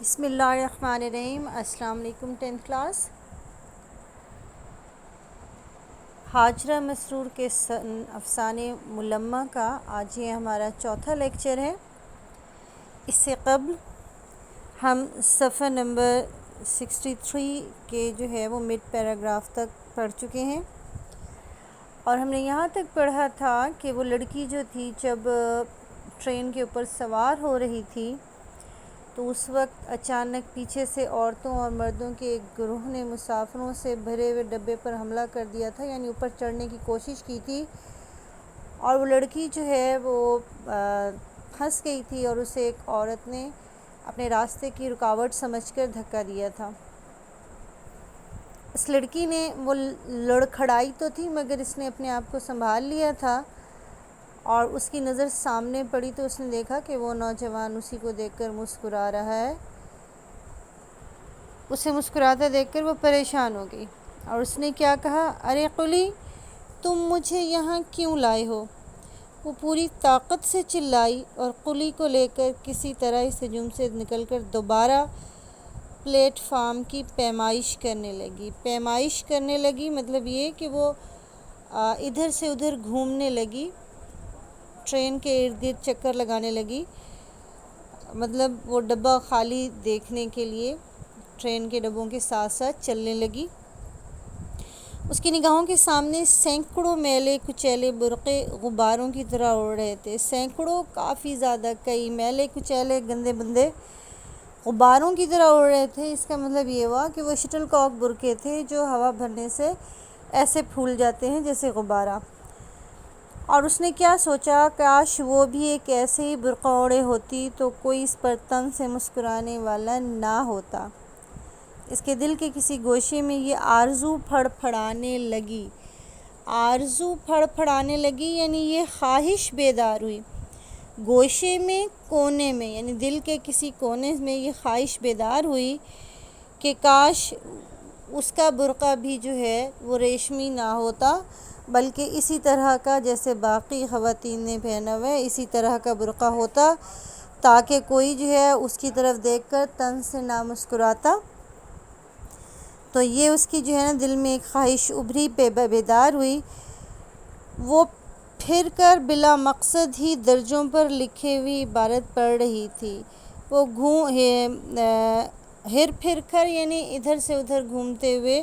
بسم اللہ الرحمن الرحیم۔ السلام علیکم 10th کلاس۔ ہاجرہ مسرور کے افسانے ملمہ کا آج یہ ہمارا چوتھا لیکچر ہے۔ اس سے قبل ہم صفحہ نمبر 63 کے جو ہے وہ مڈ پیراگراف تک پڑھ چکے ہیں، اور ہم نے یہاں تک پڑھا تھا کہ وہ لڑکی جو تھی جب ٹرین کے اوپر سوار ہو رہی تھی تو اس وقت اچانک پیچھے سے عورتوں اور مردوں کے ایک گروہ نے مسافروں سے بھرے ہوئے ڈبے پر حملہ کر دیا تھا، یعنی اوپر چڑھنے کی کوشش کی تھی، اور وہ لڑکی جو ہے وہ پھنس گئی تھی اور اسے ایک عورت نے اپنے راستے کی رکاوٹ سمجھ کر دھکا دیا تھا۔ اس لڑکی نے وہ لڑکھڑائی تو تھی مگر اس نے اپنے آپ کو سنبھال لیا تھا، اور اس کی نظر سامنے پڑی تو اس نے دیکھا کہ وہ نوجوان اسی کو دیکھ کر مسکرا رہا ہے۔ اسے مسکراتا دیکھ کر وہ پریشان ہو گئی اور اس نے کیا کہا، ارے قلی، تم مجھے یہاں کیوں لائے ہو؟ وہ پوری طاقت سے چلائی اور قلی کو لے کر کسی طرح اس ہجوم سے نکل کر دوبارہ پلیٹ فارم کی پیمائش کرنے لگی مطلب یہ کہ وہ ادھر سے ادھر گھومنے لگی، ٹرین کے ارد گرد چکر لگانے لگی، مطلب وہ ڈبہ خالی دیکھنے کے لیے ٹرین کے ڈبوں کے ساتھ ساتھ چلنے لگی۔ اس کی نگاہوں کے سامنے سینکڑوں میلے کچیلے برقعے غباروں کی طرح اڑ رہے تھے، سینکڑوں، کافی زیادہ، کئی میلے کچیلے گندے بندے غباروں کی طرح اڑ رہے تھے۔ اس کا مطلب یہ ہوا کہ وہ شٹل کاک برقعے تھے جو ہوا بھرنے سے ایسے پھول جاتے ہیں جیسے غبارہ۔ اور اس نے کیا سوچا، کاش وہ بھی ایک ایسے ہی برقع اوڑھے ہوتی تو کوئی اس پر تن سے مسکرانے والا نہ ہوتا۔ اس کے دل کے کسی گوشے میں یہ آرزو پھڑ پھڑانے لگی، یعنی یہ خواہش بیدار ہوئی۔ گوشے میں، کونے میں، یعنی دل کے کسی کونے میں یہ خواہش بیدار ہوئی کہ کاش اس کا برقع بھی جو ہے وہ ریشمی نہ ہوتا، بلکہ اسی طرح کا جیسے باقی خواتین نے پہنا ہوا ہے اسی طرح کا برقع ہوتا، تاکہ کوئی جو ہے اس کی طرف دیکھ کر تن سے نہ مسکراتا۔ تو یہ اس کی جو ہے نا دل میں ایک خواہش ابھری، بیدار ہوئی۔ وہ پھر کر بلا مقصد ہی درجوں پر لکھی ہوئی عبارت پڑھ رہی تھی۔ وہ ہر پھر کر یعنی ادھر سے ادھر گھومتے ہوئے،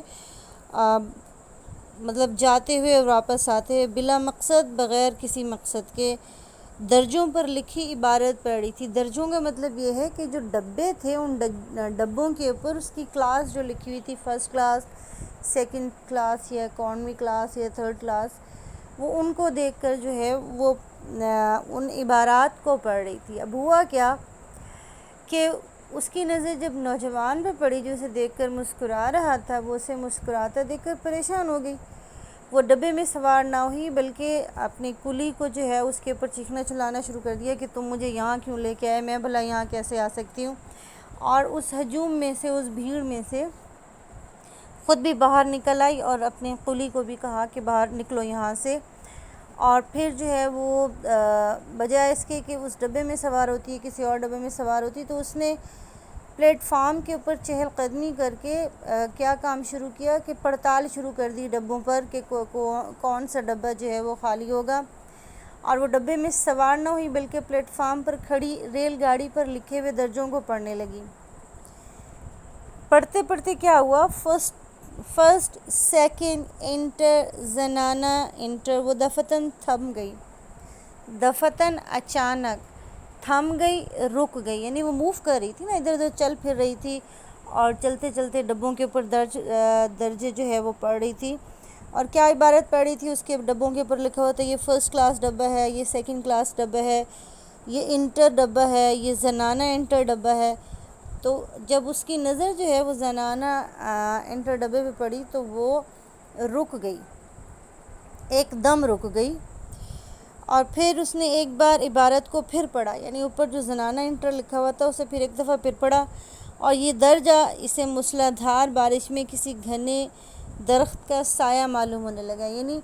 مطلب جاتے ہوئے اور واپس آتے ہوئے، بلا مقصد، بغیر کسی مقصد کے درجوں پر لکھی عبارت پڑھ رہی تھی۔ درجوں کا مطلب یہ ہے کہ جو ڈبے تھے ان ڈبوں کے اوپر اس کی کلاس جو لکھی ہوئی تھی، فرسٹ کلاس، سیکنڈ کلاس یا اکانومی کلاس یا تھرڈ کلاس، وہ ان کو دیکھ کر جو ہے وہ ان عبارات کو پڑھ رہی تھی۔ اب ہوا کیا کہ اس کی نظر جب نوجوان پہ پڑی جو اسے دیکھ کر مسکرا رہا تھا، وہ اسے مسکراتا دیکھ کر پریشان ہو گئی۔ وہ ڈبے میں سوار نہ ہوئی بلکہ اپنی کلی کو جو ہے اس کے اوپر چیخنا چلانا شروع کر دیا کہ تم مجھے یہاں کیوں لے کے آئے، میں بھلا یہاں کیسے آ سکتی ہوں۔ اور اس ہجوم میں سے، اس بھیڑ میں سے خود بھی باہر نکل آئی اور اپنے قلی کو بھی کہا کہ باہر نکلو یہاں سے۔ اور پھر جو ہے وہ بجائے اس کے کہ اس ڈبے میں سوار ہوتی ہے، کسی اور ڈبے میں سوار ہوتی، تو اس نے پلیٹ فارم کے اوپر چہل قدمی کر کے کیا کام شروع کیا کہ پڑتال شروع کر دی ڈبوں پر کہ کون سا ڈبہ جو ہے وہ خالی ہوگا۔ اور وہ ڈبے میں سوار نہ ہوئی بلکہ پلیٹ فارم پر کھڑی ریل گاڑی پر لکھے ہوئے درجوں کو پڑھنے لگی۔ پڑھتے پڑھتے کیا ہوا، فرسٹ، سیکنڈ، انٹر، زنانہ، انٹر، وہ دفتن تھم گئی، دفتن اچانک، تھم گئی، رک گئی، یعنی وہ موو کر رہی تھی نا، ادھر ادھر چل پھر رہی تھی اور چلتے چلتے ڈبوں کے اوپر درجے جو ہے وہ پڑھ رہی تھی۔ اور کیا عبارت پڑھ رہی تھی، اس کے ڈبوں کے اوپر لکھا ہوا تھا یہ فرسٹ کلاس ڈبہ ہے، یہ سیکنڈ کلاس ڈبہ ہے، یہ انٹر ڈبہ ہے، یہ زنانہ انٹر ڈبہ ہے۔ تو جب اس کی نظر جو ہے وہ زنانہ انٹر ڈبے پہ پڑی تو وہ رک گئی، ایک دم رک گئی، اور پھر اس نے ایک بار عبارت کو پھر پڑھا، یعنی اوپر جو زنانہ انٹر لکھا ہوا تھا اسے پھر ایک دفعہ پھر پڑھا، اور یہ درجہ اسے موسلا دھار بارش میں کسی گھنے درخت کا سایہ معلوم ہونے لگا۔ یعنی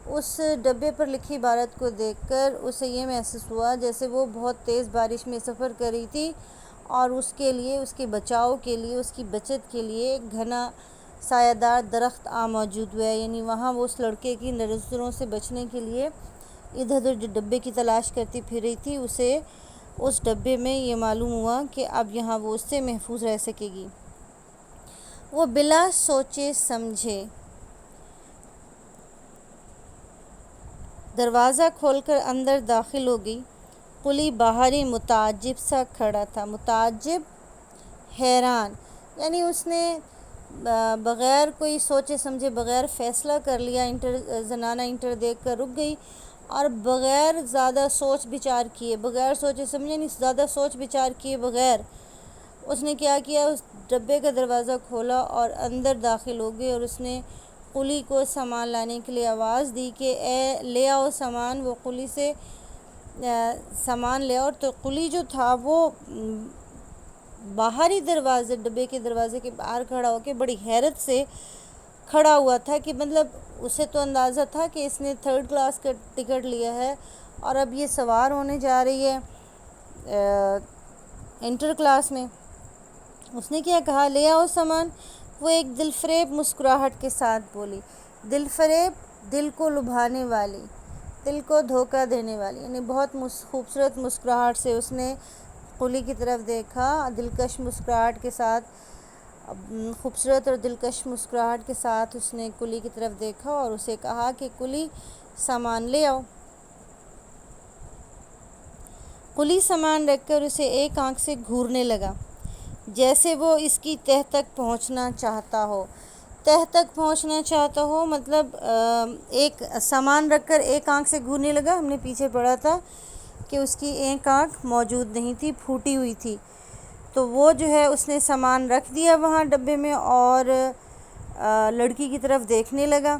اس ڈبے پر لکھی عبارت کو دیکھ کر اسے یہ محسوس ہوا جیسے وہ بہت تیز بارش میں سفر کر رہی تھی اور اس کے لیے، اس کے بچاؤ کے لیے، اس کی بچت کے لیے ایک گھنا سایہ دار درخت موجود ہوا ہے۔ یعنی وہاں وہ اس لڑکے کی نظروں سے بچنے کے لیے ادھر ادھر جو ڈبے کی تلاش کرتی پھر رہی تھی، اسے اس ڈبے میں یہ معلوم ہوا کہ اب یہاں وہ اس سے محفوظ رہ سکے گی۔ وہ بلا سوچے سمجھے دروازہ کھول کر اندر داخل ہو گئی۔ قلی باہر ہی متعجب سا کھڑا تھا۔ متعجب، حیران، یعنی اس نے بغیر کوئی سوچے سمجھے، بغیر فیصلہ کر لیا، زنانہ انٹر دیکھ کر رک گئی، اور بغیر زیادہ سوچ بچار کیے، بغیر سوچے سمجھے، یعنی زیادہ سوچ بچار کیے بغیر اس نے کیا کیا، اس ڈبے کا دروازہ کھولا اور اندر داخل ہو گئی، اور اس نے قلی کو سامان لانے کے لیے آواز دی کہ اے لے آؤ سامان۔ وہ قلی سے سامان لے آؤ، تو قلی جو تھا وہ باہر ہی دروازے، ڈبے کے دروازے کے باہر کھڑا ہو کے بڑی حیرت سے کھڑا ہوا تھا، کہ مطلب اسے تو اندازہ تھا کہ اس نے 3rd کلاس کا ٹکٹ لیا ہے اور اب یہ سوار ہونے جا رہی ہے انٹر کلاس میں۔ اس نے کیا کہا، لے آؤ سامان۔ وہ ایک دل فریب مسکراہٹ کے ساتھ بولی۔ دل فریب، دل کو لبھانے والی، دل کو دھوکہ دینے والی، یعنی بہت خوبصورت مسکراہٹ سے اس نے قلی کی طرف دیکھا، دلکش مسکراہٹ کے ساتھ، خوبصورت اور دلکش مسکراہٹ کے ساتھ اس نے قلی کی طرف دیکھا اور اسے کہا کہ قلی سامان لے آؤ۔ قلی سامان رکھ کر اسے ایک آنکھ سے گھورنے لگا، جیسے وہ اس کی تہہ تک پہنچنا چاہتا ہو۔ تہہ تک پہنچنا چاہتا ہو مطلب ایک سامان رکھ کر ایک آنکھ سے گھورنے لگا۔ ہم نے پیچھے پڑھا تھا کہ اس کی ایک آنکھ موجود نہیں تھی، پھوٹی ہوئی تھی، تو وہ جو ہے اس نے سامان رکھ دیا وہاں ڈبے میں اور لڑکی کی طرف دیکھنے لگا،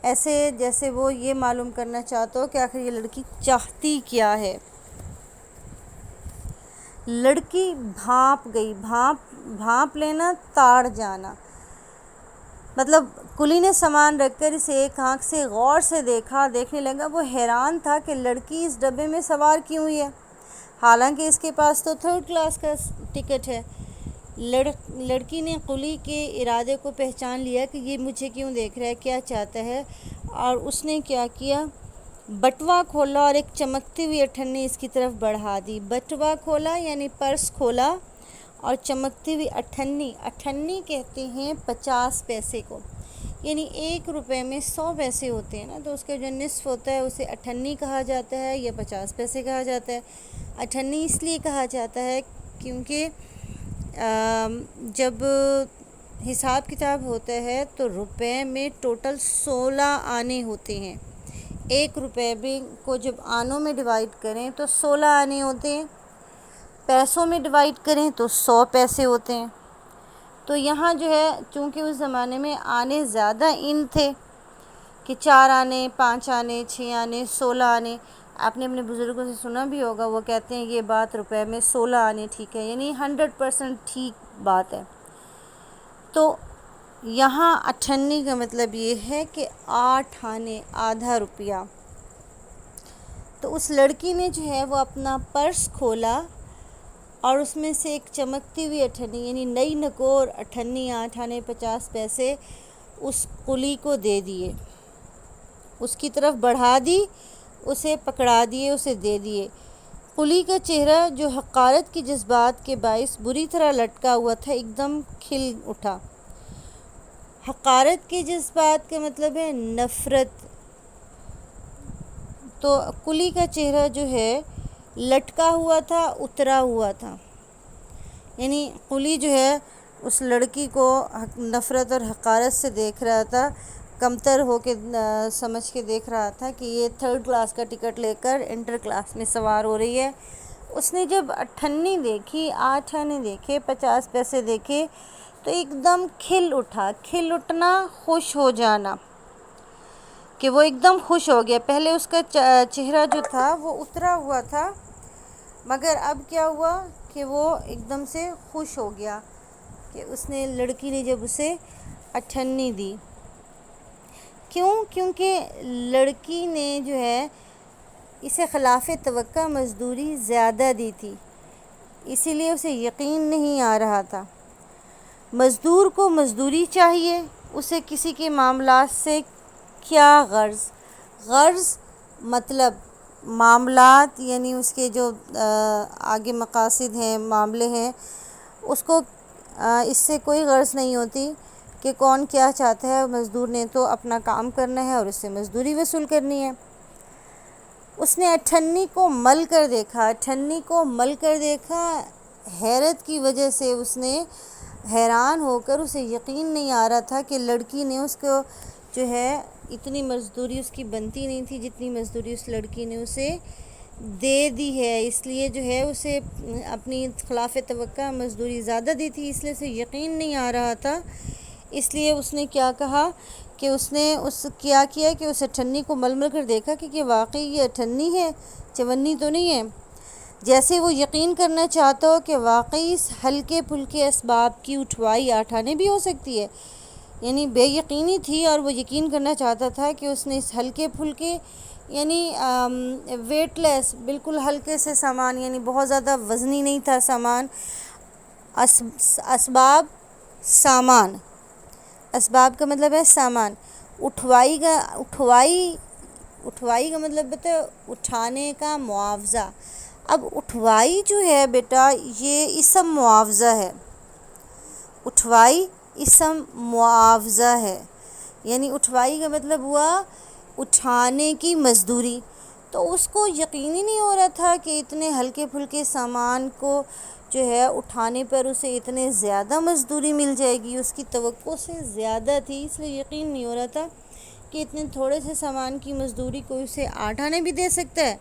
ایسے جیسے وہ یہ معلوم کرنا چاہتا ہو کہ آخر یہ لڑکی چاہتی کیا ہے۔ لڑکی بھانپ گئی، بھانپ لینا، تاڑ جانا، مطلب قلی نے سامان رکھ کر اسے ایک آنکھ سے غور سے دیکھنے لگا۔ وہ حیران تھا کہ لڑکی اس ڈبے میں سوار کیوں ہوئی ہے، حالانکہ اس کے پاس تو 3rd کلاس کا ٹکٹ ہے۔ لڑکی نے قلی کے ارادے کو پہچان لیا کہ یہ مجھے کیوں دیکھ رہا ہے، کیا چاہتا ہے، اور اس نے کیا کیا، بٹوا کھولا اور ایک چمکتی ہوئی اٹھنی اس کی طرف بڑھا دی۔ بٹوا کھولا یعنی پرس کھولا اور چمکتی ہوئی اٹھنی کہتے ہیں 50 پیسے کو، یعنی 1 روپے میں 100 پیسے ہوتے ہیں نا، تو اس کا جو نصف ہوتا ہے اسے اٹھنی کہا جاتا ہے یا 50 پیسے کہا جاتا ہے۔ اٹھنی اس لیے کہا جاتا ہے کیونکہ جب حساب کتاب ہوتا ہے تو روپے میں ٹوٹل 16 آنے ہوتے ہیں۔ 1 روپے بھی کو جب آنوں میں ڈیوائیڈ کریں تو 16 آنے ہوتے ہیں، پیسوں میں ڈیوائیڈ کریں تو 100 پیسے ہوتے ہیں۔ تو یہاں جو ہے چونکہ اس زمانے میں آنے زیادہ ان تھے کہ 4 آنے، 5 آنے، 6 آنے، 16 آنے، آپ نے اپنے بزرگوں سے سنا بھی ہوگا، وہ کہتے ہیں یہ بات روپے میں 16 آنے ٹھیک ہے، یعنی 100% ٹھیک بات ہے۔ تو یہاں اٹھنی کا مطلب یہ ہے کہ 8 آنے، آدھا روپیہ۔ تو اس لڑکی نے جو ہے وہ اپنا پرس کھولا اور اس میں سے ایک چمکتی ہوئی اٹھنی یعنی نئی نکور اٹھنی 8 آنے 50 پیسے اس قلی کو دے دیے، اس کی طرف بڑھا دی، اسے پکڑا دیے، اسے دے دیے۔ قلی کا چہرہ جو حقارت کے جذبات کے باعث بری طرح لٹکا ہوا تھا ایک دم کھل اٹھا۔ حقارت کے جذبات کا مطلب ہے نفرت، تو قلی کا چہرہ جو ہے لٹکا ہوا تھا، اترا ہوا تھا، یعنی قلی جو ہے اس لڑکی کو نفرت اور حقارت سے دیکھ رہا تھا، کمتر ہو کے سمجھ کے دیکھ رہا تھا کہ یہ 3rd کلاس کا ٹکٹ لے کر انٹر کلاس میں سوار ہو رہی ہے۔ اس نے جب اٹھنی دیکھی، 8 آنے دیکھے، 50 پیسے دیکھے تو ایک دم کھل اٹھا۔ کھل اٹھنا، خوش ہو جانا، کہ وہ ایک دم خوش ہو گیا۔ پہلے اس کا چہرہ جو تھا وہ اترا ہوا تھا، مگر اب کیا ہوا کہ وہ ایک دم سے خوش ہو گیا کہ اس نے لڑکی نے جب اسے اٹھنی دی۔ کیوں؟ کیونکہ لڑکی نے جو ہے اسے خلاف توقع مزدوری زیادہ دی تھی، اسی لیے اسے یقین نہیں آ رہا تھا۔ مزدور کو مزدوری چاہیے، اسے کسی کے معاملات سے کیا غرض؟ غرض مطلب معاملات، یعنی اس کے جو آگے مقاصد ہیں، معاملے ہیں، اس کو اس سے کوئی غرض نہیں ہوتی کہ کون کیا چاہتا ہے۔ مزدور نے تو اپنا کام کرنا ہے اور اس سے مزدوری وصول کرنی ہے۔ اس نے اٹھنی کو مل کر دیکھا، اٹھنی کو مل کر دیکھا، حیرت کی وجہ سے اس نے حیران ہو کر، اسے یقین نہیں آ رہا تھا کہ لڑکی نے اس کو جو ہے اتنی مزدوری اس کی بنتی نہیں تھی جتنی مزدوری اس لڑکی نے اسے دے دی ہے۔ اس لیے جو ہے اسے اپنی خلاف توقع مزدوری زیادہ دی تھی، اس لیے اسے یقین نہیں آ رہا تھا۔ اس لیے اس نے کیا کہا کہ اس نے کیا کہ اس اٹھنی کو مل مل کر دیکھا کہ واقعی یہ اٹھنی ہے، چونی تو نہیں ہے۔ جیسے وہ یقین کرنا چاہتا ہو کہ واقعی اس ہلکے پھلکے اسباب کی اٹھوائی آٹھانے بھی ہو سکتی ہے، یعنی بے یقینی تھی اور وہ یقین کرنا چاہتا تھا کہ اس نے اس ہلکے پھلکے، یعنی ویٹ لیس، بالکل ہلکے سے سامان، یعنی بہت زیادہ وزنی نہیں تھا سامان، اسباب، سامان، اسباب کا مطلب ہے سامان، اٹھوائی کا مطلب ہے اٹھانے کا معاوضہ۔ اب اٹھوائی جو ہے بیٹا یہ اسم معاوضہ ہے، اٹھوائی اسم معاوضہ ہے، یعنی اٹھوائی کا مطلب ہوا اٹھانے کی مزدوری۔ تو اس کو یقین ہی نہیں ہو رہا تھا کہ اتنے ہلکے پھلکے سامان کو جو ہے اٹھانے پر اسے اتنے زیادہ مزدوری مل جائے گی، اس کی توقع سے زیادہ تھی، اس لیے یقین نہیں ہو رہا تھا کہ اتنے تھوڑے سے سامان کی مزدوری کوئی اسے 8 آنے بھی دے سکتا ہے۔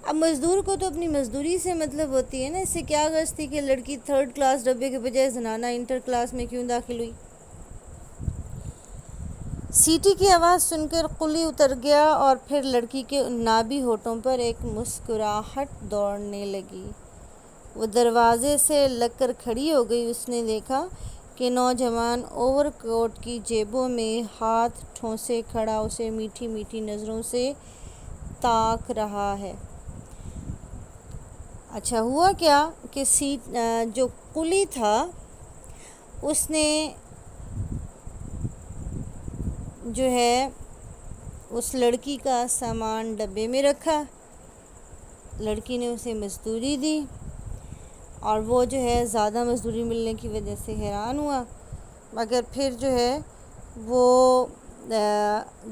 اب مزدور کو تو اپنی مزدوری سے مطلب ہوتی ہے نا، اس سے کیا غرض تھی کہ لڑکی 3rd کلاس ڈبے کے بجائے زنانہ انٹر کلاس میں کیوں داخل ہوئی۔ سیٹی کی آواز سن کر قلی اتر گیا اور پھر لڑکی کے نابی ہونٹوں پر ایک مسکراہٹ دوڑنے لگی۔ وہ دروازے سے لگ کر کھڑی ہو گئی۔ اس نے دیکھا کہ نوجوان اوور کوٹ کی جیبوں میں ہاتھ ٹھونسے کھڑا اسے میٹھی میٹھی نظروں سے تاک رہا ہے۔ اچھا ہوا کیا کہ جو قلی تھا اس نے جو ہے اس لڑکی کا سامان ڈبے میں رکھا، لڑکی نے اسے مزدوری دی اور وہ جو ہے زیادہ مزدوری ملنے کی وجہ سے حیران ہوا، مگر پھر جو ہے وہ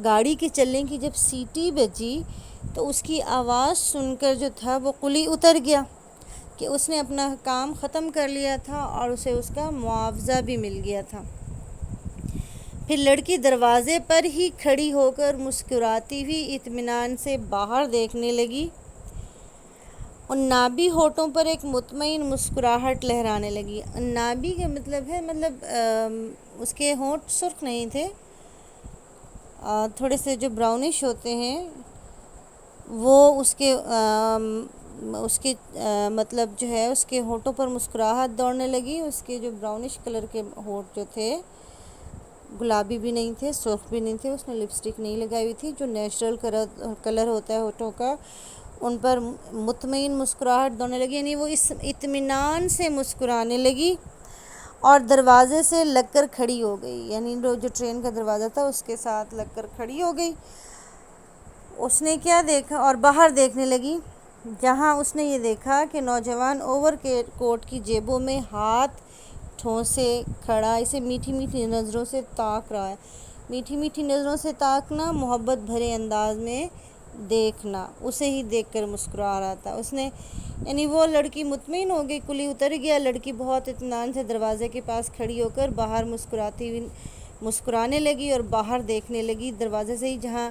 گاڑی کے چلنے کی جب سیٹی بجی تو اس کی آواز سن کر جو تھا وہ قلی اتر گیا کہ اس نے اپنا کام ختم کر لیا تھا اور اسے اس کا معاوضہ بھی مل گیا تھا۔ پھر لڑکی دروازے پر ہی کھڑی ہو کر مسکراتی ہوئی اطمینان سے باہر دیکھنے لگی، ان نابی ہونٹوں پر ایک مطمئن مسکراہٹ لہرانے لگی۔ نابی کا مطلب ہے اس کے ہونٹ سرخ نہیں تھے، تھوڑے سے جو براؤنش ہوتے ہیں وہ اس کے مطلب جو ہے اس کے ہونٹوں پر مسکراہٹ دوڑنے لگی۔ اس کے جو براؤنش کلر کے ہونٹ جو تھے، گلابی بھی نہیں تھے، سرخ بھی نہیں تھے، اس نے لپسٹک نہیں لگائی ہوئی تھی، جو نیچرل کلر ہوتا ہے ہونٹوں کا، ان پر مطمئن مسکراہٹ دوڑنے لگی، یعنی وہ اس اطمینان سے مسکرانے لگی اور دروازے سے لگ کر کھڑی ہو گئی، یعنی جو ٹرین کا دروازہ تھا اس کے ساتھ لگ کر کھڑی ہو گئی۔ اس نے کیا دیکھا اور باہر دیکھنے لگی، جہاں اس نے یہ دیکھا کہ نوجوان اوور کوٹ کی جیبوں میں ہاتھ ٹھونسے کھڑا اسے میٹھی میٹھی نظروں سے تاک رہا ہے۔ میٹھی میٹھی نظروں سے تاکنا، محبت بھرے انداز میں دیکھنا، اسے ہی دیکھ کر مسکرا رہا تھا۔ اس نے یعنی وہ لڑکی مطمئن ہو گئی، کلی اتر گیا، لڑکی بہت اطمینان سے دروازے کے پاس کھڑی ہو کر باہر مسکراتی ہوئی مسکرانے لگی اور باہر دیکھنے لگی دروازے سے ہی، جہاں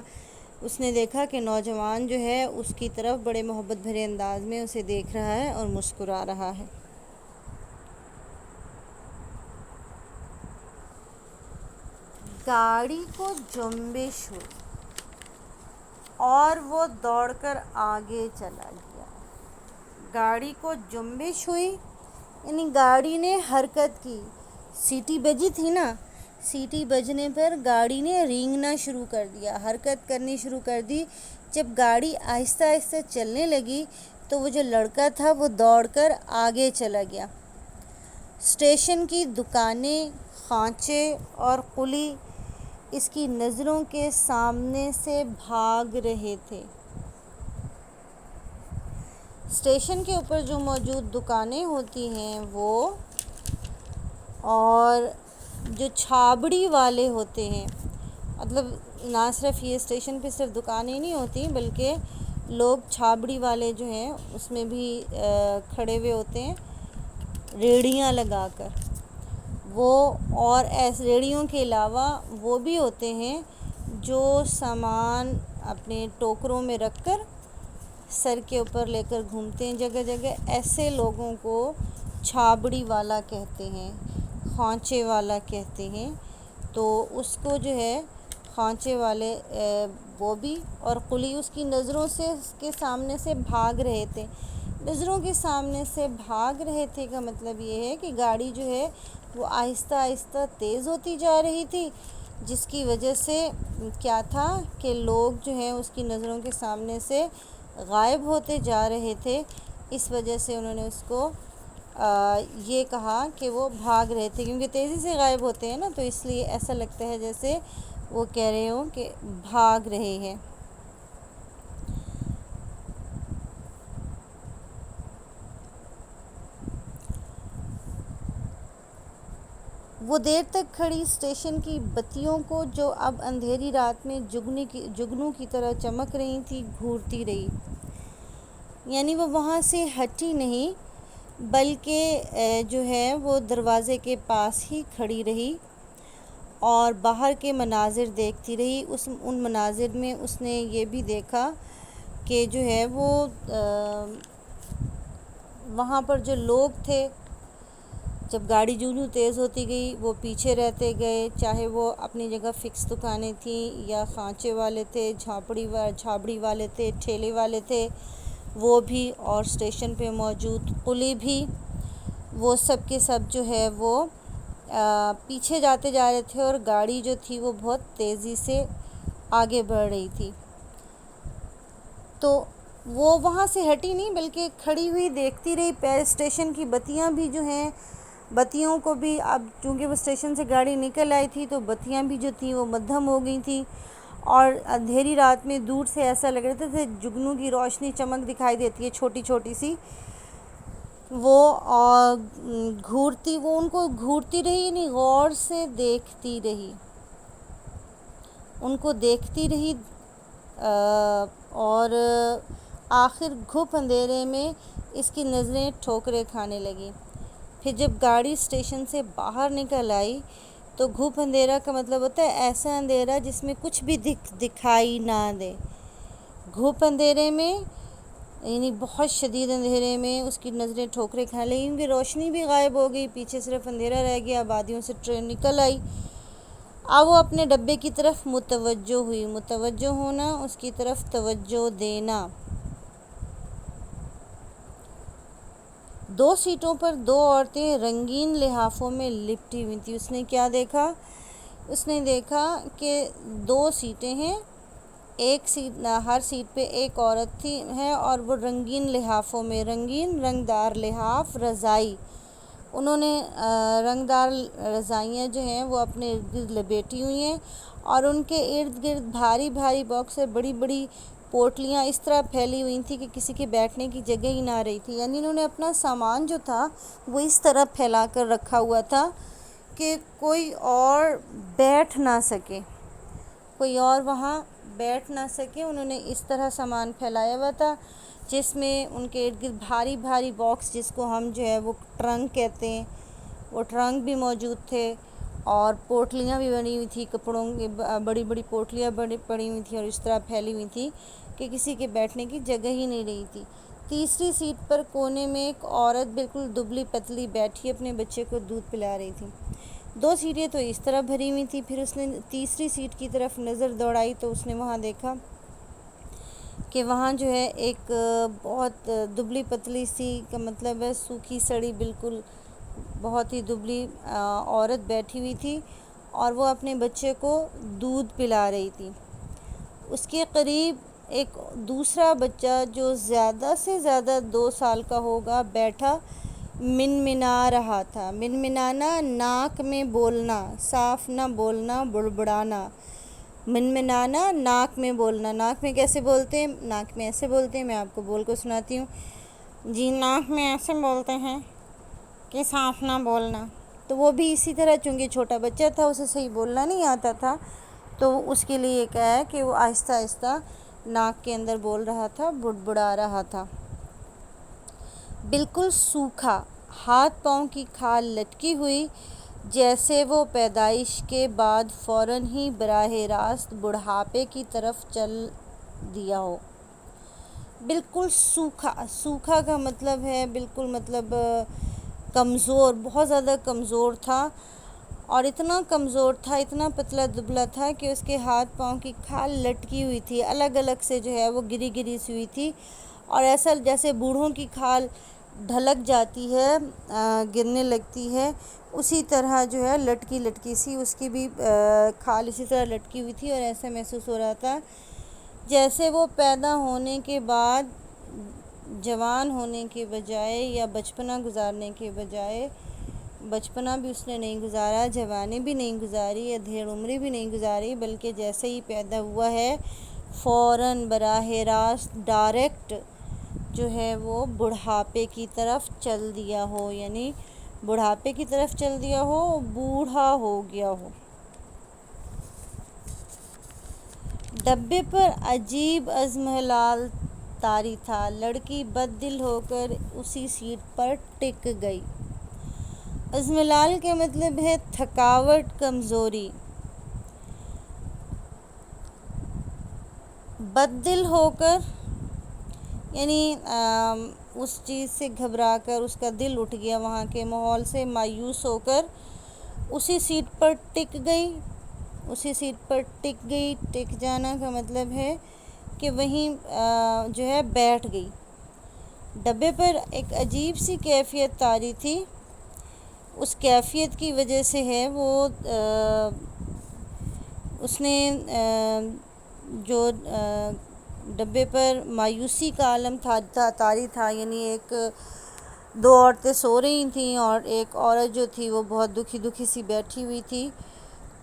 اس نے دیکھا کہ نوجوان جو ہے اس کی طرف بڑے محبت بھرے انداز میں اسے دیکھ رہا ہے اور مسکرا رہا ہے۔ گاڑی کو جنبش ہوئی اور وہ دوڑ کر آگے چلا گیا۔ گاڑی کو جنبش ہوئی یعنی گاڑی نے حرکت کی، سیٹی بجی تھی نا، سیٹی بجنے پر گاڑی نے رینگنا شروع کر دیا، حرکت کرنی شروع کر دی۔ جب گاڑی آہستہ آہستہ چلنے لگی تو وہ جو لڑکا تھا وہ دوڑ کر آگے چلا گیا۔ اسٹیشن کی دکانیں، خانچے اور قلی اس کی نظروں کے سامنے سے بھاگ رہے تھے۔ اسٹیشن کے اوپر جو موجود دکانیں ہوتی ہیں وہ، اور جو چھابڑی والے ہوتے ہیں، مطلب نہ صرف یہ اسٹیشن پہ صرف دکانیں نہیں ہوتی بلکہ لوگ چھابڑی والے جو ہیں اس میں بھی کھڑے ہوئے ہوتے ہیں ریڑیاں لگا کر، وہ اور ایسے ریڑیوں کے علاوہ وہ بھی ہوتے ہیں جو سامان اپنے ٹوکروں میں رکھ کر سر کے اوپر لے کر گھومتے ہیں جگہ جگہ، ایسے لوگوں کو چھابڑی والا کہتے ہیں، خانچے والا کہتے ہیں۔ تو اس کو جو ہے خانچے والے وہ بھی، اور قلی اس کی نظروں سے اس کے سامنے سے بھاگ رہے تھے۔ نظروں کے سامنے سے بھاگ رہے تھے کا مطلب یہ ہے کہ گاڑی جو ہے وہ آہستہ آہستہ تیز ہوتی جا رہی تھی، جس کی وجہ سے کیا تھا کہ لوگ جو ہیں اس کی نظروں کے سامنے سے غائب ہوتے جا رہے تھے۔ اس وجہ سے انہوں نے اس کو یہ کہا کہ وہ بھاگ رہے تھے، کیونکہ تیزی سے غائب ہوتے ہیں نا، تو اس لیے ایسا لگتا ہے جیسے وہ کہہ رہے ہوں کہ بھاگ رہے ہیں۔ وہ دیر تک کھڑی اسٹیشن کی بتیوں کو جو اب اندھیری رات میں جگنوں کی طرح چمک رہی تھی گھورتی رہی، یعنی وہ وہاں سے ہٹی نہیں بلکہ جو ہے وہ دروازے کے پاس ہی کھڑی رہی اور باہر کے مناظر دیکھتی رہی۔ ان مناظر میں اس نے یہ بھی دیکھا کہ جو ہے وہ وہاں پر جو لوگ تھے، جب گاڑی جوں تیز ہوتی گئی وہ پیچھے رہتے گئے، چاہے وہ اپنی جگہ فکس دکانیں تھیں یا خانچے والے تھے، چھابڑی والے تھے، ٹھیلے والے تھے وہ بھی، اور اسٹیشن پہ موجود قلی بھی، وہ سب کے سب جو ہے وہ پیچھے جاتے جا رہے تھے، اور گاڑی جو تھی وہ بہت تیزی سے آگے بڑھ رہی تھی۔ تو وہ وہاں سے ہٹی نہیں بلکہ کھڑی ہوئی دیکھتی رہی۔ اسٹیشن کی بتیاں بھی جو ہیں، بتیوں کو بھی اب چونکہ وہ اسٹیشن سے گاڑی نکل آئی تھی تو بتیاں بھی جو تھیں وہ مدھم ہو گئی تھیں، اور اندھیری رات میں دور سے ایسا لگ رہا تھا جیسے جگنوں کی روشنی چمک دکھائی دیتی ہے چھوٹی چھوٹی سی، وہ ان کو گھورتی رہی، یعنی غور سے دیکھتی رہی، ان کو دیکھتی رہی، اور آخر گھپ اندھیرے میں اس کی نظریں ٹھوکریں کھانے لگیں۔ پھر جب گاڑی اسٹیشن سے باہر نکل آئی تو گھپ اندھیرا کا مطلب ہوتا ہے ایسا اندھیرا جس میں کچھ بھی دکھائی نہ دے۔ گھپ اندھیرے میں یعنی بہت شدید اندھیرے میں اس کی نظریں ٹھوکریں کھانے لگیں، کیونکہ روشنی بھی غائب ہو گئی، پیچھے صرف اندھیرا رہ گیا، آبادیوں سے ٹرین نکل آئی۔ اب وہ اپنے ڈبے کی طرف متوجہ ہوئی۔ متوجہ ہونا، اس کی طرف توجہ دینا۔ 2 سیٹوں پر 2 عورتیں رنگین لحافوں میں لپٹی ہوئی تھیں۔ اس نے کیا دیکھا؟ اس نے دیکھا کہ 2 سیٹیں ہیں، ہر سیٹ پہ ایک عورت ہے، اور وہ رنگین لحافوں میں، رنگدار لحاف، رضائی، انہوں نے رنگدار رضائیاں جو ہیں وہ اپنے ارد گرد لپیٹی ہوئی ہیں، اور ان کے ارد گرد بھاری بھاری باکس اور بڑی بڑی پوٹلیاں اس طرح پھیلی ہوئی تھیں کہ کسی کے بیٹھنے کی جگہ ہی نہ رہی تھی، یعنی انہوں نے اپنا سامان جو تھا وہ اس طرح پھیلا کر رکھا ہوا تھا کہ کوئی اور بیٹھ نہ سکے، کوئی اور وہاں بیٹھ نہ سکے۔ انہوں نے اس طرح سامان پھیلایا ہوا تھا جس میں ان کے ارد گرد بھاری بھاری باکس، جس کو ہم جو ہے وہ ٹرنک کہتے ہیں، وہ ٹرنک بھی موجود تھے، اور پوٹلیاں بھی بنی ہوئی تھی، کپڑوں کی بڑی بڑی پوٹلیاں پڑی ہوئی تھیں اور اس طرح پھیلی ہوئی تھی کہ کسی کے بیٹھنے کی جگہ ہی نہیں رہی تھی۔ تیسری سیٹ پر کونے میں ایک عورت بالکل دبلی پتلی بیٹھی اپنے بچے کو دودھ پلا رہی تھی۔ 2 سیٹیں تو اس طرح بھری ہوئی تھیں۔ پھر اس نے تیسری سیٹ کی طرف نظر دوڑائی تو اس نے وہاں دیکھا کہ وہاں جو ہے ایک بہت دبلی پتلی سی، کا مطلب ہے سوکھی سڑی، بالکل بہت ہی دبلی عورت بیٹھی ہوئی تھی، اور وہ اپنے بچے کو دودھ پلا رہی تھی۔ اس کے قریب ایک دوسرا بچہ جو زیادہ سے زیادہ 2 سال کا ہوگا بیٹھا منمنا رہا تھا۔ منمنانا ناک میں بولنا، صاف نہ بولنا، بڑبڑانا۔ منمنانا ناک میں بولنا۔ ناک میں کیسے بولتے ہیں؟ ناک میں ایسے بولتے ہیں، میں آپ کو بول کو سناتی ہوں۔ جی ناک میں ایسے بولتے ہیں کہ صاف نہ بولنا۔ تو وہ بھی اسی طرح، چونکہ چھوٹا بچہ تھا، اسے صحیح بولنا نہیں آتا تھا، تو اس کے لیے کیا ہے کہ وہ آہستہ آہستہ ناک کے اندر بول رہا تھا، بڑبڑا رہا تھا۔ بالکل سوکھا، ہاتھ پاؤں کی کھال لٹکی ہوئی، جیسے وہ پیدائش کے بعد فوراً ہی براہ راست بڑھاپے کی طرف چل دیا ہو۔ بالکل سوکھا، سوکھا کا مطلب ہے بالکل مطلب کمزور، بہت زیادہ کمزور تھا، اور اتنا کمزور تھا، اتنا پتلا دبلا تھا کہ اس کے ہاتھ پاؤں کی کھال لٹکی ہوئی تھی، الگ الگ سے جو ہے وہ گری گری سی ہوئی تھی، اور ایسا جیسے بوڑھوں کی کھال ڈھلک جاتی ہے، گرنے لگتی ہے، اسی طرح جو ہے لٹکی لٹکی سی اس کی بھی کھال اسی طرح لٹکی ہوئی تھی، اور ایسا محسوس ہو رہا تھا جیسے وہ پیدا ہونے کے بعد جوان ہونے کے بجائے یا بچپنا گزارنے کے بجائے، بچپنا بھی اس نے نہیں گزارا، جوانی بھی نہیں گزاری، ادھیڑ عمری بھی نہیں گزاری، بلکہ جیسے ہی پیدا ہوا ہے فوراً براہ راست ڈائریکٹ جو ہے وہ بڑھاپے کی طرف چل دیا ہو، یعنی بڑھاپے کی طرف چل دیا ہو، بوڑھا ہو گیا ہو۔ ڈبے پر عجیب ازمہلال طاری تھا، لڑکی بد دل ہو کر اسی سیٹ پر ٹک گئی۔ ازمہلال کا مطلب ہے تھکاوٹ، کمزوری۔ بد دل ہو کر یعنی اس چیز سے گھبرا کر اس کا دل اٹھ گیا، وہاں کے ماحول سے مایوس ہو کر اسی سیٹ پر ٹک گئی۔ اسی سیٹ پر ٹک گئی، ٹک جانا کا مطلب ہے کہ وہیں جو ہے بیٹھ گئی۔ ڈبے پر ایک عجیب سی کیفیت طاری تھی، اس کیفیت کی وجہ سے ہے وہ اس نے جو ڈبے پر مایوسی کا عالم طاری تھا، یعنی ایک دو عورتیں سو رہی تھیں اور ایک عورت جو تھی وہ بہت دکھی دکھی سی بیٹھی ہوئی تھی،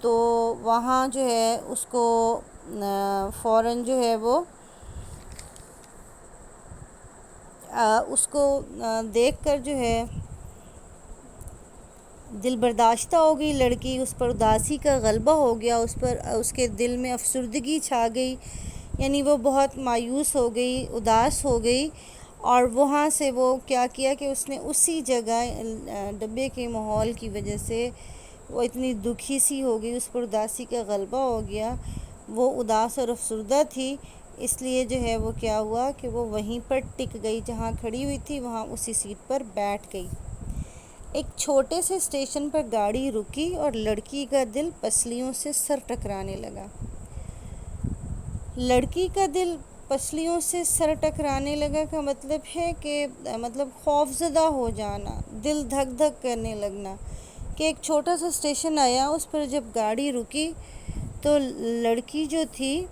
تو وہاں جو ہے اس کو فوراً جو ہے وہ اس کو دیکھ کر جو ہے دل برداشتہ ہو گئی لڑکی، اس پر اداسی کا غلبہ ہو گیا، اس کے دل میں افسردگی چھا گئی، یعنی وہ بہت مایوس ہو گئی، اداس ہو گئی، اور وہاں سے وہ کیا کیا کہ اس نے اسی جگہ ڈبے کے ماحول کی وجہ سے وہ اتنی دکھی سی ہو گئی، اس پر اداسی کا غلبہ ہو گیا، وہ اداس اور افسردہ تھی، اس لیے جو ہے وہ کیا ہوا کہ وہ وہیں پر ٹک گئی، جہاں کھڑی ہوئی تھی وہاں اسی سیٹ پر بیٹھ گئی۔ ایک چھوٹے سے اسٹیشن پر گاڑی رکی اور لڑکی کا دل پسلیوں سے سر ٹکرانے لگا۔ لڑکی کا دل پسلیوں سے سر ٹکرانے لگا کا مطلب ہے کہ مطلب خوف زدہ ہو جانا، دل دھک دھک کرنے لگنا، کہ ایک چھوٹا سا اسٹیشن آیا، اس پر جب گاڑی رکی تو لڑکی جو تھی،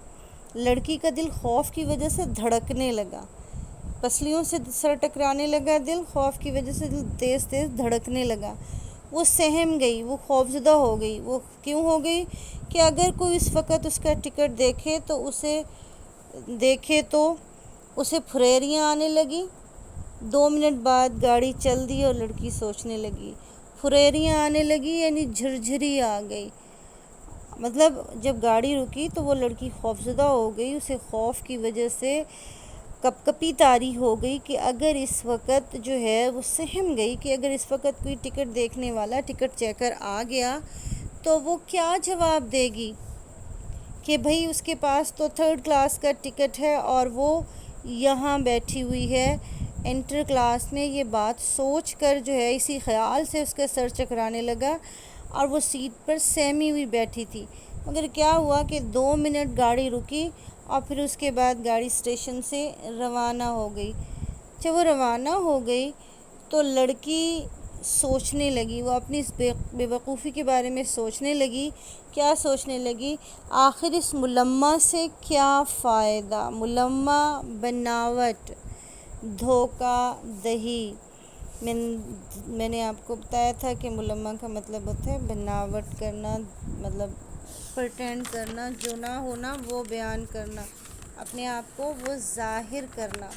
لڑکی کا دل خوف کی وجہ سے دھڑکنے لگا، پسلیوں سے سر ٹکرانے لگا دل، خوف کی وجہ سے دل تیز تیز دھڑکنے لگا، وہ سہم گئی، وہ خوفزدہ ہو گئی۔ وہ کیوں ہو گئی؟ کہ اگر کوئی اس وقت اس کا ٹکٹ دیکھے تو اسے پھریریاں آنے لگی۔ 2 منٹ بعد گاڑی چل دی اور لڑکی سوچنے لگی، پھریریاں آنے لگی یعنی جھرجھری آ گئی، مطلب جب گاڑی رکی تو وہ لڑکی خوفزدہ ہو گئی، اسے خوف کی وجہ سے کپ کپی طاری ہو گئی کہ اگر اس وقت جو ہے وہ سہم گئی کہ اگر اس وقت کوئی ٹکٹ دیکھنے والا، ٹکٹ چیکر آ گیا تو وہ کیا جواب دے گی کہ بھئی اس کے پاس تو 3rd کلاس کا ٹکٹ ہے اور وہ یہاں بیٹھی ہوئی ہے انٹر کلاس میں۔ یہ بات سوچ کر جو ہے اسی خیال سے اس کا سر چکرانے لگا اور وہ سیٹ پر سہمی ہوئی بیٹھی تھی، مگر کیا ہوا کہ 2 منٹ گاڑی رکی اور پھر اس کے بعد گاڑی اسٹیشن سے روانہ ہو گئی۔ جب وہ روانہ ہو گئی تو لڑکی سوچنے لگی، وہ اپنی اس بے وقوفی کے بارے میں سوچنے لگی۔ کیا سوچنے لگی؟ آخر اس ملمہ سے کیا فائدہ؟ ملمہ بناوٹ، دھوکہ دہی۔ میں نے آپ کو بتایا تھا کہ ملمہ کا مطلب ہوتا ہے بناوٹ کرنا، مطلب پرٹینڈ کرنا، جو نہ ہونا وہ بیان کرنا، اپنے آپ کو وہ ظاہر کرنا۔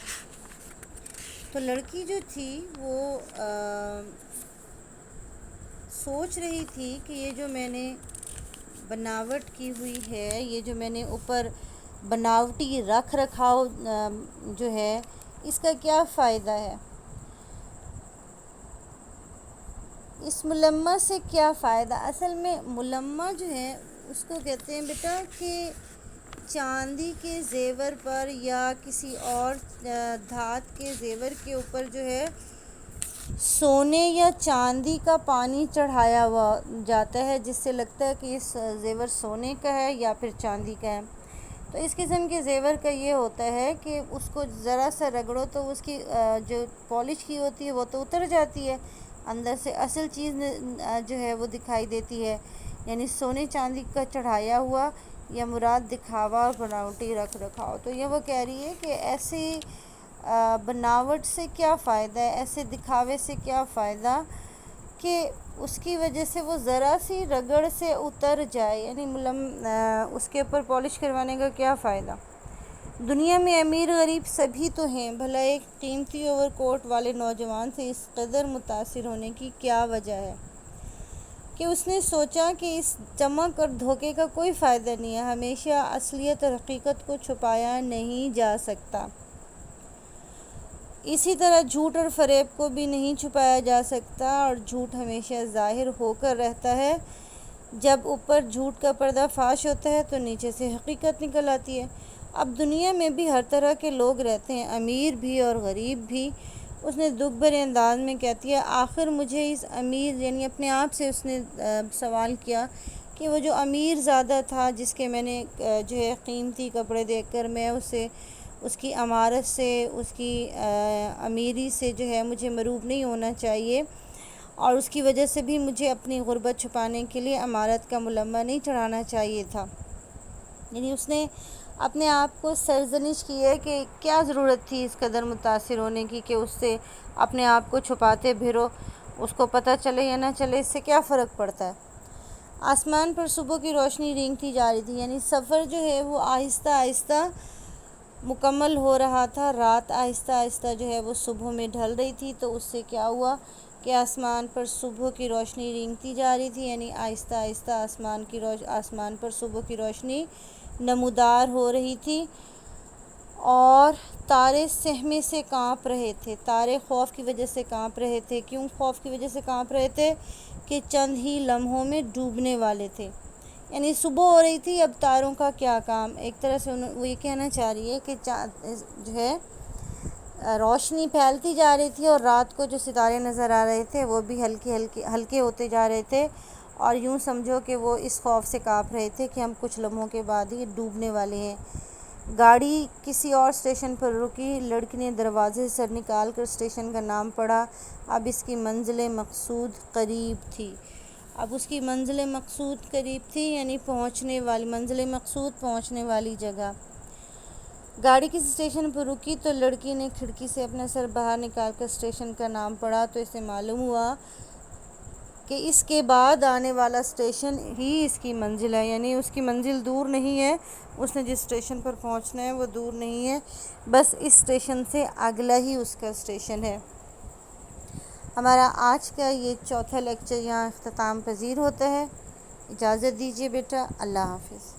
تو لڑکی جو تھی وہ سوچ رہی تھی کہ یہ جو میں نے بناوٹ کی ہوئی ہے، یہ جو میں نے اوپر بناوٹی رکھ رکھاؤ جو ہے، اس کا کیا فائدہ ہے؟ اس ملمہ سے کیا فائدہ؟ اصل میں ملمہ جو ہے اس کو کہتے ہیں بیٹا کہ چاندی کے زیور پر یا کسی اور دھات کے زیور کے اوپر جو ہے سونے یا چاندی کا پانی چڑھایا ہوا جاتا ہے، جس سے لگتا ہے کہ یہ زیور سونے کا ہے یا پھر چاندی کا ہے۔ تو اس قسم کے زیور کا یہ ہوتا ہے کہ اس کو ذرا سا رگڑو تو اس کی جو پالش کی ہوتی ہے وہ تو اتر جاتی ہے، اندر سے اصل چیز جو ہے وہ دکھائی دیتی ہے۔ یعنی سونے چاندی کا چڑھایا ہوا یا مراد دکھاوا اور بناوٹی رکھ رکھاؤ۔ تو یہ وہ کہہ رہی ہے کہ ایسی بناوٹ سے کیا فائدہ ہے، ایسے دکھاوے سے کیا فائدہ کہ اس کی وجہ سے وہ ذرا سی رگڑ سے اتر جائے، یعنی اس کے اوپر پالش کروانے کا کیا فائدہ؟ دنیا میں امیر غریب سبھی تو ہیں، بھلا ایک قیمتی اوور کوٹ والے نوجوان سے اس قدر متاثر ہونے کی کیا وجہ ہے؟ کہ اس نے سوچا کہ اس چمک اور دھوکے کا کوئی فائدہ نہیں ہے، ہمیشہ اصلیت اور حقیقت کو چھپایا نہیں جا سکتا، اسی طرح جھوٹ اور فریب کو بھی نہیں چھپایا جا سکتا، اور جھوٹ ہمیشہ ظاہر ہو کر رہتا ہے۔ جب اوپر جھوٹ کا پردہ فاش ہوتا ہے تو نیچے سے حقیقت نکل آتی ہے۔ اب دنیا میں بھی ہر طرح کے لوگ رہتے ہیں، امیر بھی اور غریب بھی۔ اس نے دکھ بھرے انداز میں کہتی ہے، آخر مجھے اس امیر، یعنی اپنے آپ سے اس نے سوال کیا کہ وہ جو امیر زادہ تھا جس کے میں نے جو ہے قیمتی کپڑے دیکھ کر میں اسے، اس کی عمارت سے، اس کی امیری سے جو ہے مجھے مروب نہیں ہونا چاہیے، اور اس کی وجہ سے بھی مجھے اپنی غربت چھپانے کے لیے عمارت کا ملمہ نہیں چڑھانا چاہیے تھا۔ یعنی اس نے اپنے آپ کو سرزنش کی ہے کہ کیا ضرورت تھی اس قدر متاثر ہونے کی کہ اس سے اپنے آپ کو چھپاتے پھرو، اس کو پتہ چلے یا نہ چلے اس سے کیا فرق پڑتا ہے۔ آسمان پر صبح کی روشنی رینگتی جا رہی تھی، یعنی سفر جو ہے وہ آہستہ آہستہ مکمل ہو رہا تھا، رات آہستہ آہستہ جو ہے وہ صبح میں ڈھل رہی تھی۔ تو اس سے کیا ہوا کہ آسمان پر صبح کی روشنی رینگتی جا رہی تھی، یعنی آہستہ آہستہ آسمان پر صبح کی روشنی نمودار ہو رہی تھی، اور تارے صحنے سے کانپ رہے تھے۔ تارے خوف کی وجہ سے کانپ رہے تھے۔ کیوں خوف کی وجہ سے کانپ رہے تھے؟ کہ چند ہی لمحوں میں ڈوبنے والے تھے۔ یعنی صبح ہو رہی تھی، اب تاروں کا کیا کام؟ ایک طرح سے وہ یہ کہنا چاہ رہی ہے کہ جو ہے روشنی پھیلتی جا رہی تھی، اور رات کو جو ستارے نظر آ رہے تھے وہ بھی ہلکے ہوتے جا رہے تھے، اور یوں سمجھو کہ وہ اس خوف سے کانپ رہے تھے کہ ہم کچھ لمحوں کے بعد ہی ڈوبنے والے ہیں۔ گاڑی کسی اور اسٹیشن پر رکی، لڑکی نے دروازے سے سر نکال کر اسٹیشن کا نام پڑھا۔ اب اس کی منزل مقصود قریب تھی۔ اب اس کی منزل مقصود قریب تھی، یعنی منزل مقصود پہنچنے والی جگہ۔ گاڑی کسی اسٹیشن پر رکی تو لڑکی نے کھڑکی سے اپنا سر باہر نکال کر اسٹیشن کا نام پڑھا، تو اسے معلوم ہوا کہ اس کے بعد آنے والا اسٹیشن ہی اس کی منزل ہے، یعنی اس کی منزل دور نہیں ہے، اس نے جس اسٹیشن پر پہنچنا ہے وہ دور نہیں ہے، بس اس اسٹیشن سے اگلا ہی اس کا اسٹیشن ہے۔ ہمارا آج کا یہ چوتھا لیکچر یہاں اختتام پذیر ہوتا ہے۔ اجازت دیجیے بیٹا، اللہ حافظ۔